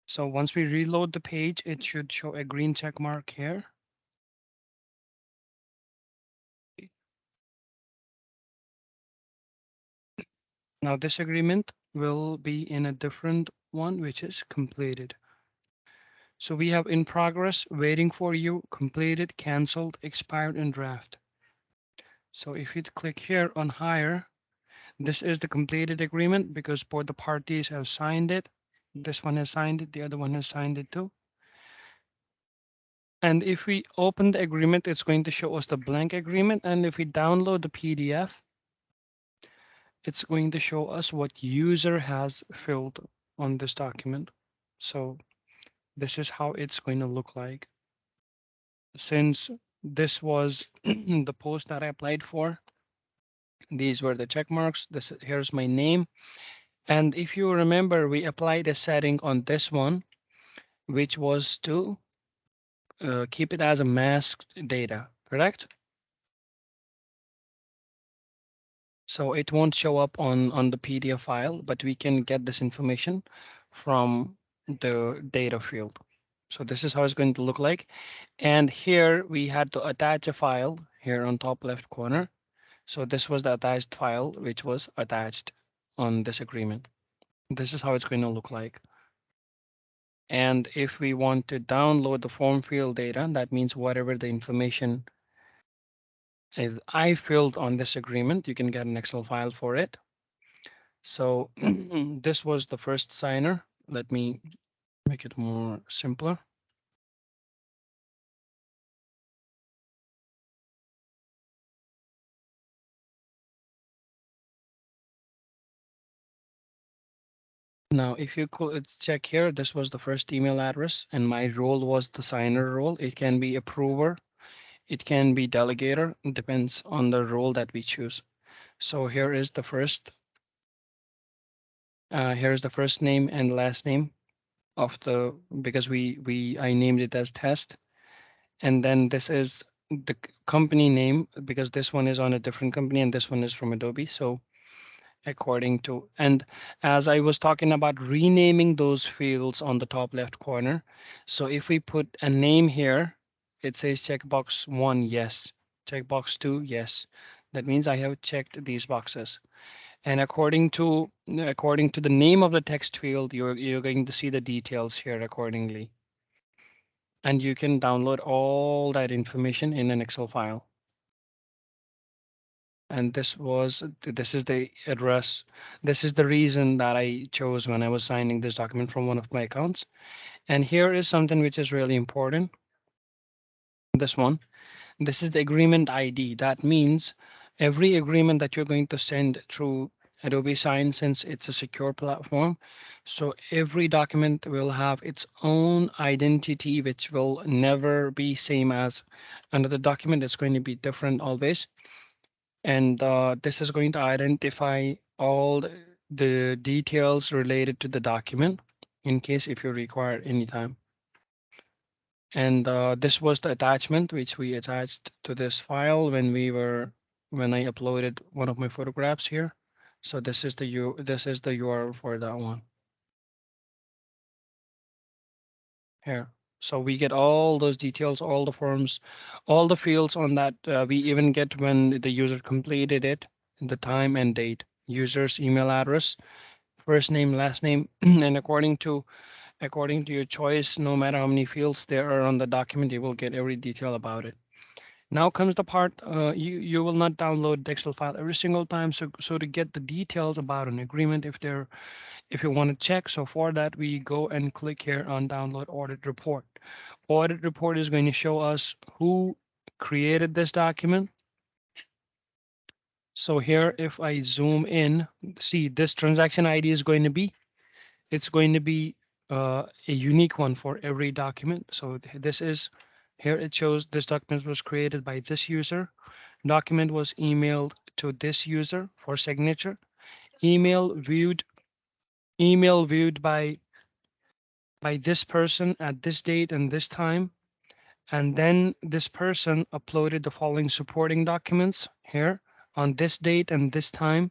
So once we reload the page, it should show a green check mark here. Now this agreement will be in a different one, which is completed. So we have in progress, waiting for you, completed, canceled, expired, and draft. So if you click here on hire, this is the completed agreement because both the parties have signed it. This one has signed it, the other one has signed it too. And if we open the agreement, it's going to show us the blank agreement. And if we download the PDF, it's going to show us what user has filled on this document. So this is how it's going to look like. Since this was the post that I applied for, these were the check marks. Here's my name. And if you remember, we applied a setting on this one, which was to keep it as a masked data, correct? So it won't show up on the PDF file, but we can get this information from the data field. So this is how it's going to look like. And here we had to attach a file here on top left corner. So this was the attached file, which was attached on this agreement. This is how it's going to look like. And if we want to download the form field data, that means whatever the information is I filled on this agreement, you can get an Excel file for it. So this was the first signer. Let me make it more simpler. Now, if you check here, this was the first email address, and my role was the signer role. It can be approver, it can be delegator, it depends on the role that we choose. So here is the first, here's the first name and last name of the, because I named it as test. And then this is the company name because this one is on a different company and this one is from Adobe. So according to, and as I was talking about renaming those fields on the top left corner. So if we put a name here, it says checkbox 1, yes. Checkbox 2, yes. That means I have checked these boxes. And according to the name of the text field, you're going to see the details here accordingly. And you can download all that information in an Excel file. And this is the address. This is the reason that I chose when I was signing this document from one of my accounts. And here is something which is really important. This one. This is the agreement ID. That means every agreement that you're going to send through Adobe Sign, since it's a secure platform. So every document will have its own identity, which will never be same as another document. It's going to be different always. And this is going to identify all the details related to the document in case if you require any time. And this was the attachment which we attached to this file when I uploaded one of my photographs here. So this is the URL for that one here. So we get all those details, all the forms, all the fields on that. We even get when the user completed it, the time and date, user's email address, first name, last name, and according to your choice, no matter how many fields there are on the document, you will get every detail about it. Now comes the part you will not download the Excel file every single time. So to get the details about an agreement, if you want to check, so for that we go and click here on download audit report. Audit report is going to show us who created this document. So here, if I zoom in, see this transaction ID is going to be, it's going to be a unique one for every document. So this is, here it shows this document was created by this user. Document was emailed to this user for signature. Email viewed, email viewed by this person at this date and this time. And then this person uploaded the following supporting documents here on this date and this time.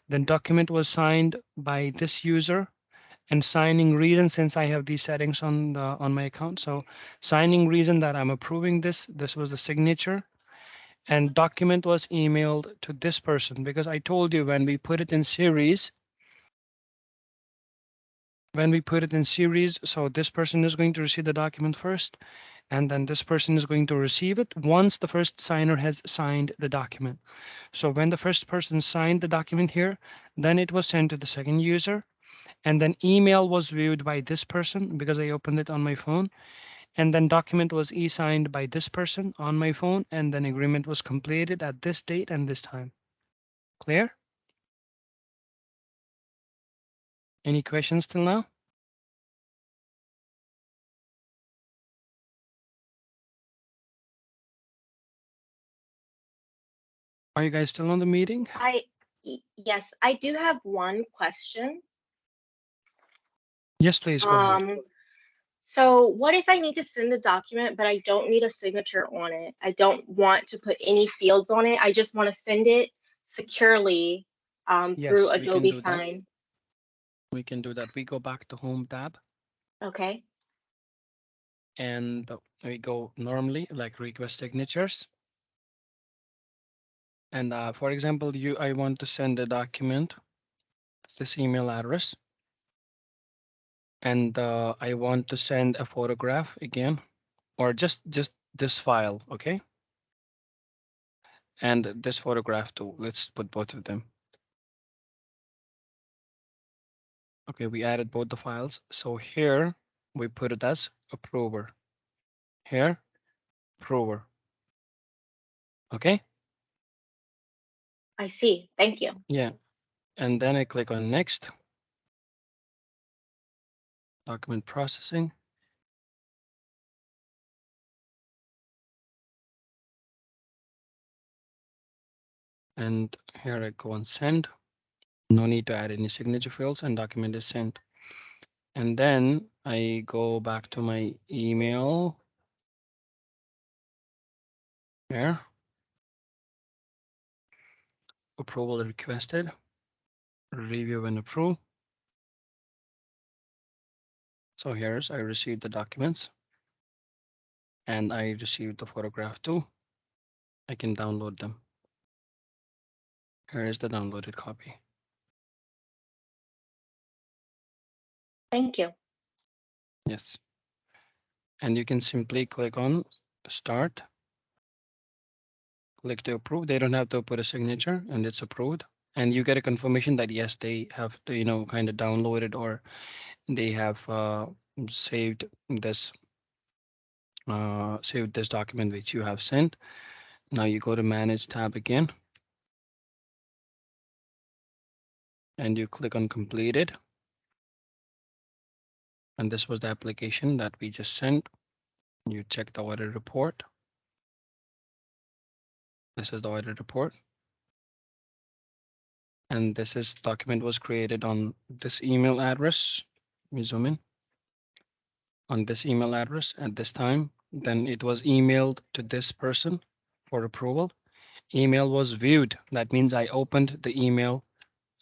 The document was signed by this user and signing reason, since I have these settings on my account. So signing reason that I'm approving this was the signature, and document was emailed to this person because I told you when we put it in series, when we put it in series, so this person is going to receive the document first, and then this person is going to receive it once the first signer has signed the document. So when the first person signed the document here, then it was sent to the second user, and then email was viewed by this person because I opened it on my phone, and then document was e-signed by this person on my phone, and then agreement was completed at this date and this time. Clear? Any questions till now? Are you guys still on the meeting? Yes, I do have one question. Yes, please go ahead. Um, so what if I need to send a document, but I don't need a signature on it? I don't want to put any fields on it. I just want to send it securely through Yes, we can Adobe do that. Sign. We can do that. We go back to Home tab Okay, and we go normally like request signatures. And for example, I want to send a document to this email address, and I want to send a photograph again, or just this file, okay? And this photograph too. Let's put both of them. Okay, we added both the files. So here we put it as approver. Here, approver. Okay? I see. Thank you. Yeah. And then I click on next, document processing. And here I go on send. No need to add any signature fields, and document is sent. And then I go back to my email here, approval requested, review and approve. So here's I received the documents, and I received the photograph too. I can download them. Here is the downloaded copy. Thank you. Yes. And you can simply click on start, click to approve. They don't have to put a signature, and it's approved. And you get a confirmation that yes, they have to, kind of downloaded, or they have saved this document which you have sent. Now you go to manage tab again, and you click on completed. And this was the application that we just sent. You check the audit report. This is the audit report. And this is document was created on this email address. Let me zoom in. On this email address at this time. Then it was emailed to this person for approval. Email was viewed. That means I opened the email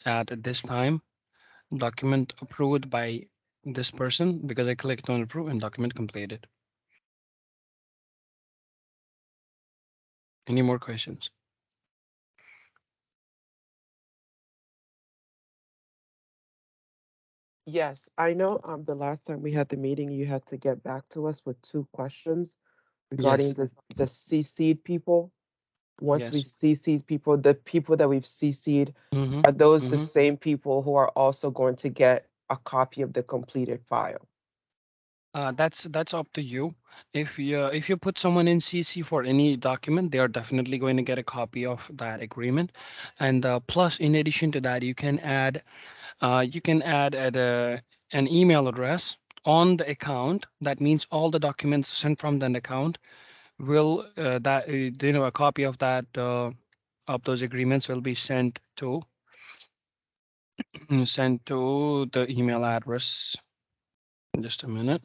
at this time. Document approved by this person because I clicked on approve, and document completed. Any more questions? Yes, I know the last time we had the meeting, you had to get back to us with two questions regarding Yes. the CC'd people. Once we Yes. CC'd people, the people that we've CC'd, Mm-hmm. are those the Mm-hmm. same people who are also going to get a copy of the completed file? That's up to you. If you put someone in CC for any document, they are definitely going to get a copy of that agreement. And plus, in addition to that, you can add an email address on the account. That means all the documents sent from that account will that a copy of that of those agreements will be sent to the email address. Just a minute.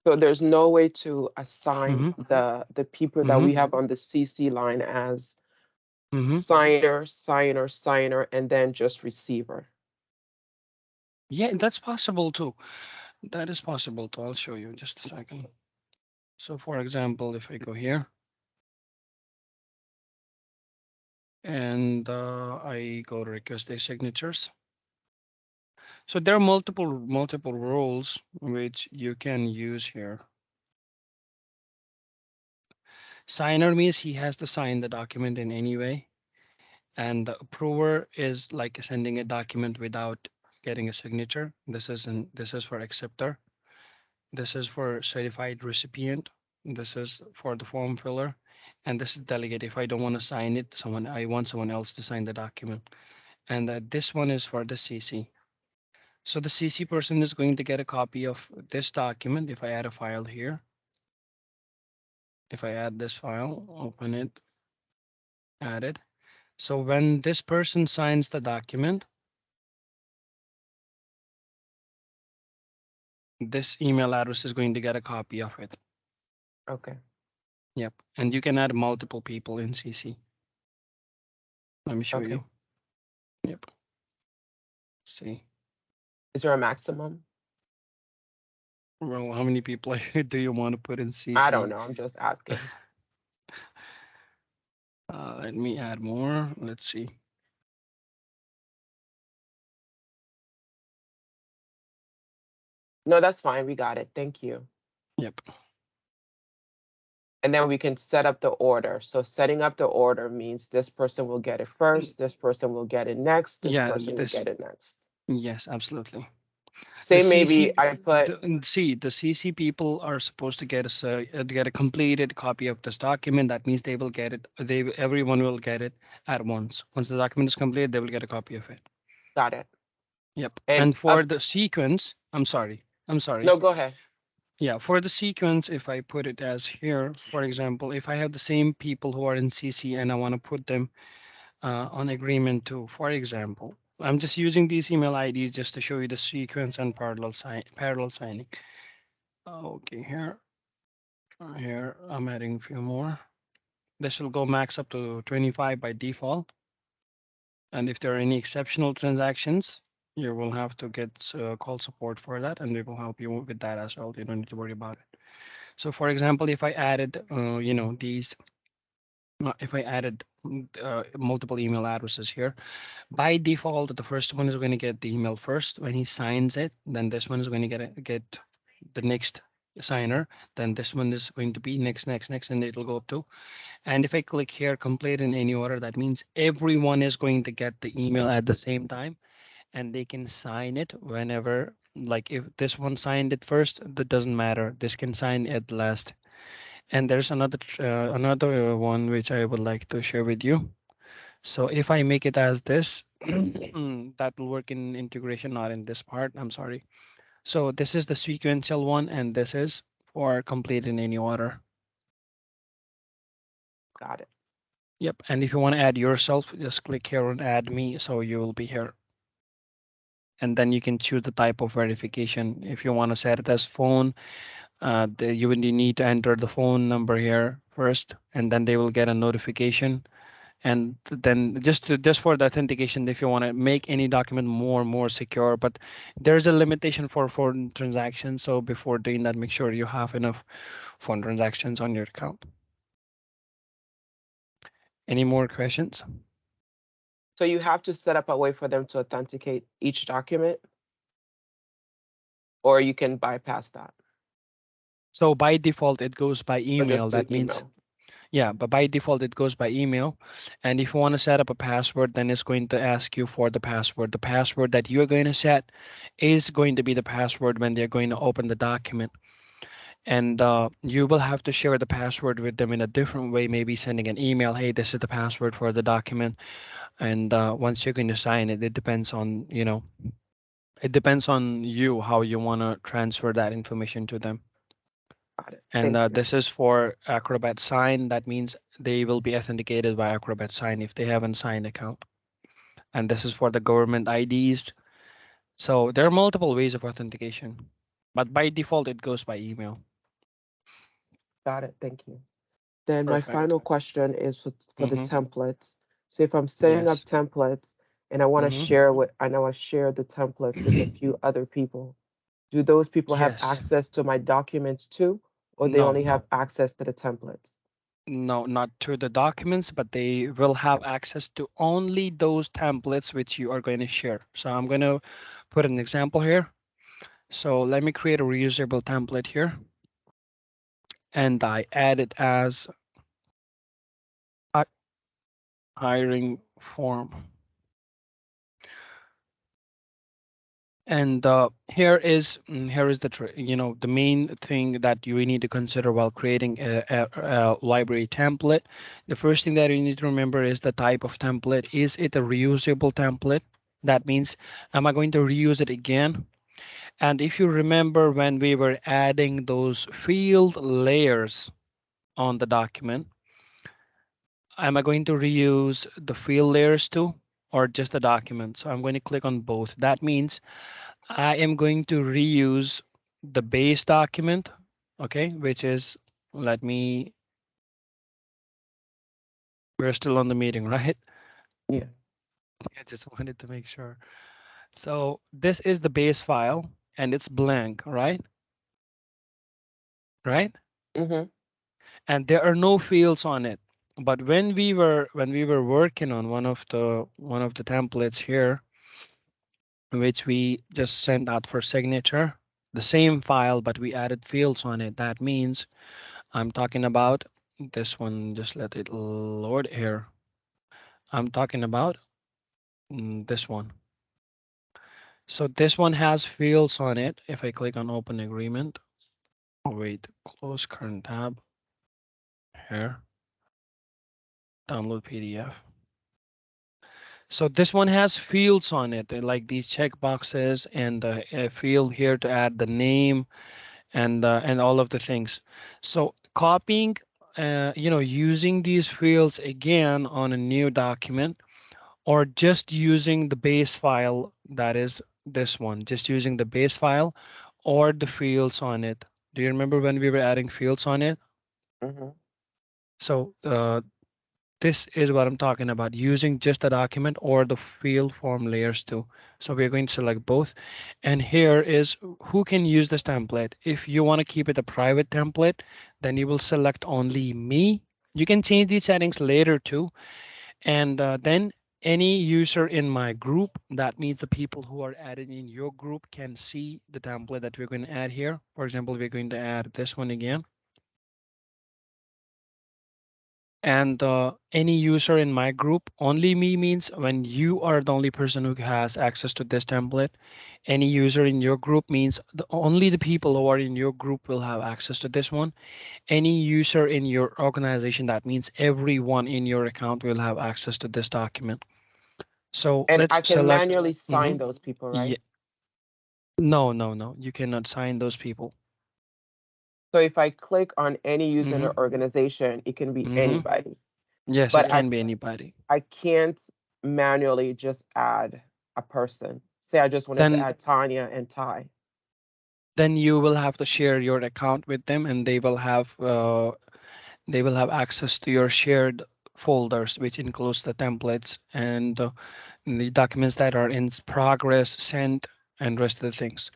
So there's no way to assign Mm-hmm. the people that Mm-hmm. we have on the CC line as Mm-hmm. signer, signer, signer, and then just receiver. Yeah, that's possible too. That is possible too. I'll show you just a second. So for example, if I go here and I go to request the signatures. So there are multiple rules which you can use here. Signer means he has to sign the document in any way, and the approver is like sending a document without getting a signature. This is for acceptor. This is for certified recipient. This is for the form filler, and this is delegate. If I don't want to sign it, I want someone else to sign the document. And this one is for the CC. So the CC person is going to get a copy of this document. If I add a file here, if I add this file, open it, add it. So when this person signs the document, this email address is going to get a copy of it. Okay. Yep. And you can add multiple people in CC. Let me show Okay. you. Yep. See. Is there a maximum? Well, how many people do you want to put in I don't CC? know. I'm just asking. Let me add more. Let's see. No, that's fine. We got it. Thank you. Yep. And then we can set up the order. So setting up the order means this person will get it first, this person will get it next, this Yeah, person will this, get it next. yes, absolutely. The Say maybe CC, I put, the CC people are supposed to get get a completed copy of this document. That means they will get it. Everyone will get it at once. Once the document is complete, they will get a copy of it. got it. Yep. And And for the sequence, I'm sorry. no, go ahead. Yeah, for the sequence, if I put it as here, for example, if I have the same people who are in CC and I want to put them on agreement too, for example, I'm just using these email IDs just to show you the sequence and parallel signing. Okay, here I'm adding a few more. This will go max up to 25 by default. And if there are any exceptional transactions, you will have to get call support for that, and we will help you with that as well. You don't need to worry about it. So for example, if I added, if I added multiple email addresses here, by default, the first one is going to get the email first. When he signs it, then this one is going to get the next signer. Then this one is going to be next, and it'll go up to. And if I click here, complete in any order, that means everyone is going to get the email at the same time, and they can sign it whenever. Like if this one signed it first, that doesn't matter. This can sign at last. And there's another one which I would like to share with you. So if I make it as this, that will work in integration, not in this part. I'm sorry. So this is the sequential one, and this is for complete in any order. Got it. Yep. And if you want to add yourself, just click here on add me. So you will be here. And then you can choose the type of verification. If you want to set it as phone, you would need to enter the phone number here first, and then they will get a notification. And then just for the authentication, if you want to make any document more secure, but there's a limitation for foreign transactions. So before doing that, make sure you have enough foreign transactions on your account. Any more questions? So you have to set up a way for them to authenticate each document, or you can bypass that, So by default, it goes by or just email. do That means, email. yeah, but by default, it goes by email. And if you want to set up a password, then it's going to ask you for the password. The password that you're going to set is going to be the password when they're going to open the document. And you will have to share the password with them in a different way, maybe sending an email, hey, this is the password for the document. And once you're going to sign it, it depends on, it depends on you how you want to transfer that information to them. Got it. And Thank you. this is for Acrobat Sign. That means they will be authenticated by Acrobat Sign if they haven't signed account. And this is for the government IDs. So there are multiple ways of authentication, but by default, it goes by email. Got it. Thank you. Then my Perfect. final question is for the Mm-hmm. templates. So if I'm setting up Yes. templates and I want to Mm-hmm. share the templates with a few other people, do those people have Yes. access to my documents too? or they No, only have access to the templates? no, not to the documents, but they will have access to only those templates which you are going to share. So I'm going to put an example here. So let me create a reusable template here, and I add it as a hiring form. And here is the main thing that you need to consider while creating a library template. The first thing that you need to remember is the type of template. Is it a reusable template? That means, am I going to reuse it again? And if you remember when we were adding those field layers on the document, am I going to reuse the field layers too, or just the document? So I'm going to click on both. That means I am going to reuse the base document, okay, which is, let me, we're still on the meeting, right? Yeah. I just wanted to make sure. So this is the base file and it's blank, right? Right? Mm-hmm. And there are no fields on it. But when we were working on one of the templates here, which we just sent out for signature, the same file, but we added fields on it. That means I'm talking about this one. Just let it load here. I'm talking about this one. So this one has fields on it. If I click on open agreement, oh, wait, close current tab here, download PDF. So this one has fields on it, like these check boxes and a field here to add the name and all of the things. So copying, using these fields again on a new document, or just using the base file, that is this one, just using the base file or the fields on it. Do you remember when we were adding fields on it? Mm-hmm. So this is what I'm talking about, using just the document or the field form layers too. So we're going to select both. And here is who can use this template. If you want to keep it a private template, then you will select only me. You can change these settings later too. And then any user in my group, that means the people who are added in your group can see the template that we're going to add here. For example, we're going to add this one again. And any user in my group, only me means when you are the only person who has access to this template. Any user in your group means only the people who are in your group will have access to this one. Any user in your organization, that means everyone in your account will have access to this document. So And let's I can select. manually Mhm. sign those people, right? Yeah, no, no, no, you cannot sign those people. So if I click on any user in Hmm. the organization, it can be Hmm. anybody. Yes, it But I can be anybody. I can't manually just add a person. Say I just wanted to Then add Tanya and Ty. then you will have to share your account with them, and they will have access to your shared folders, which includes the templates and the documents that are in progress, sent, and rest of the things.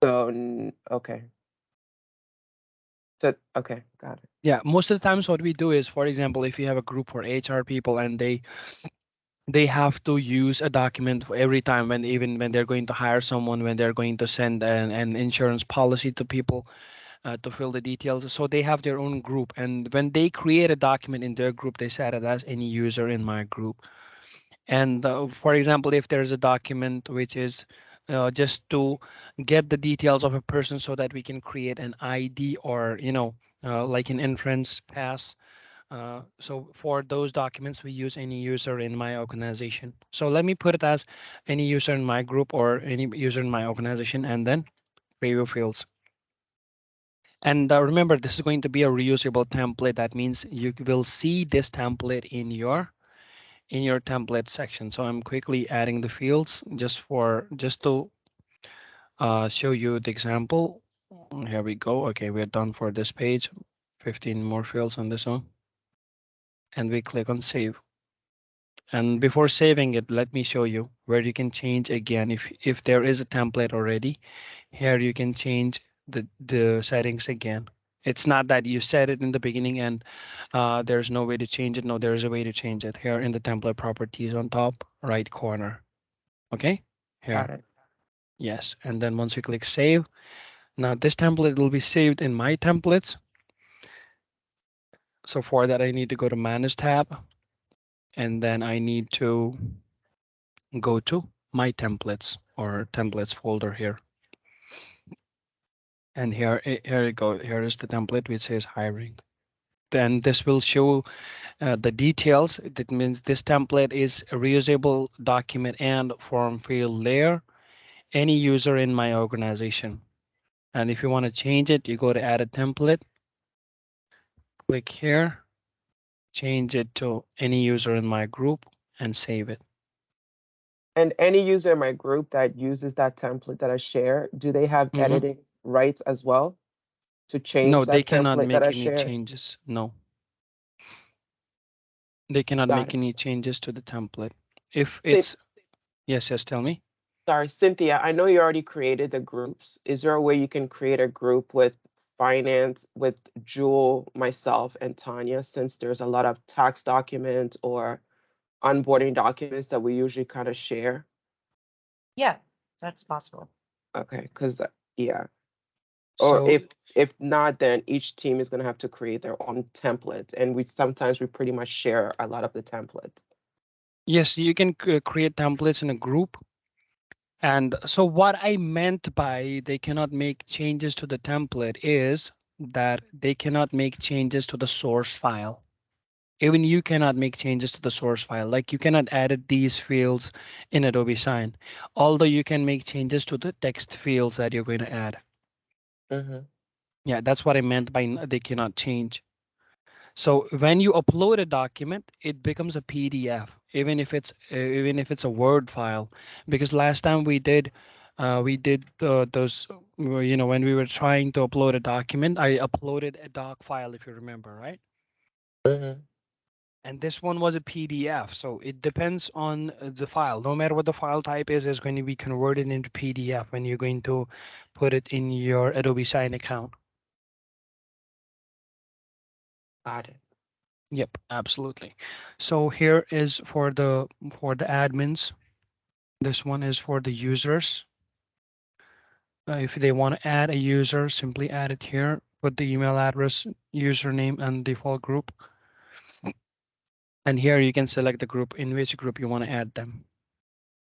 So okay. So okay, got it. Yeah, most of the times what we do is, for example, if you have a group for HR people and they have to use a document for every time, when even when they're going to hire someone, when they're going to send an insurance policy to people, to fill the details. So they have their own group, and when they create a document in their group, they set it as any user in my group. And for example, if there's a document which is just to get the details of a person so that we can create an ID, or like an entrance pass. So for those documents, we use any user in my organization. So let me put it as any user in my group or any user in my organization, and then preview fields. And remember, this is going to be a reusable template. That means you will see this template in your template section. So I'm quickly adding the fields just to show you the example. Here we go. Okay, we're done for this page. 15 more fields on this one, and we click on save. And before saving it, let me show you where you can change again. If there is a template already, here you can change the settings again. It's not that you said it in the beginning and there's no way to change it. No, there's a way to change it here in the template properties on top right corner. Okay, Got here. it. Yes, and then once you click save, now this template will be saved in my templates. So for that, I need to go to manage tab, and then I need to go to my templates or templates folder here. And here you go. Here is the template which says hiring. Then this will show the details. That means this template is a reusable document and form field layer, any user in my organization. And if you want to change it, you go to add a template, click here, change it to any user in my group and save it. And any user in my group that uses that template that I share, do they have Mhm. editing rights as well to No, change they that cannot template that make I any shared? changes. No, they cannot Got make it. any changes to the template. If Cyn- it's, yes, tell me. Sorry, Cynthia, I know you already created the groups. Is there a way you can create a group with finance, with Jewel, myself, and Tanya, since there's a lot of tax documents or onboarding documents that we usually kind of share? Yeah, that's possible. Okay, because yeah. Or So if not, then each team is going to have to create their own template, and we pretty much share a lot of the template. yes, you can create templates in a group. And so what I meant by they cannot make changes to the template is that they cannot make changes to the source file. Even you cannot make changes to the source file. Like you cannot edit these fields in Adobe Sign, although you can make changes to the text fields that you're going to add. Mm-hmm. Yeah, that's what I meant by they cannot change. So when you upload a document, it becomes a PDF, even if it's a Word file. Because last time we did those, when we were trying to upload a document, I uploaded a doc file, if you remember, right? Mm-hmm. And this one was a PDF, so it depends on the file. No matter what the file type is going to be converted into PDF when you're going to put it in your Adobe Sign account. Got it. Yep, absolutely. So here is for the admins. This one is for the users. If they want to add a user, simply add it here. Put the email address, username, and default group. And here you can select the group in which group you want to add them.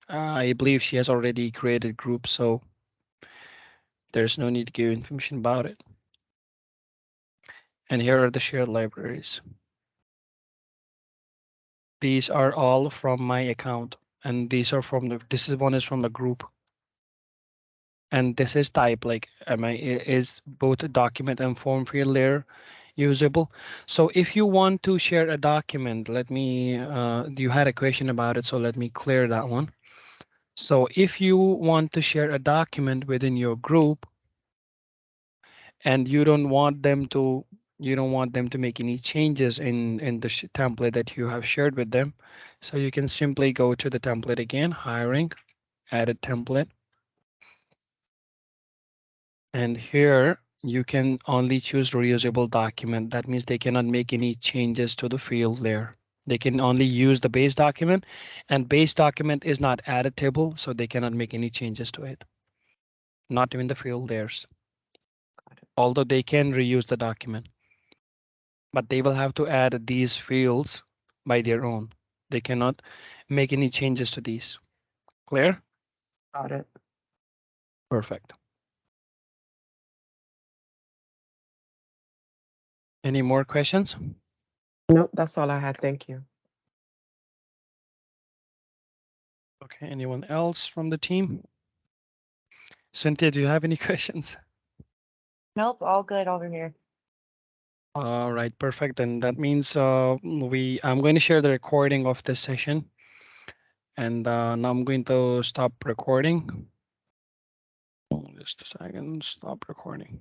I believe she has already created group, so there's no need to give information about it. And here are the shared libraries. These are all from my account, and these are from this is one is from the group. And this is type like is both a document and form field layer usable. So if you want to share a document, let me you had a question about it, so let me clear that one. So if you want to share a document within your group and you don't want them to make any changes in the template that you have shared with them, so you can simply go to the template again, hiring, edit template. And here you can only choose reusable document. That means they cannot make any changes to the field there. They can only use the base document, and base document is not editable, so they cannot make any changes to it. Not even the field layers. Although they can reuse the document, but they will have to add these fields by their own. They cannot make any changes to these. Clear? Got it. Perfect. Any more questions? Nope, that's all I had. Thank you. Okay, anyone else from the team? Cynthia, do you have any questions? Nope, all good over here. All right, perfect. And that means I'm going to share the recording of this session. And now I'm going to stop recording. Just a second, stop recording.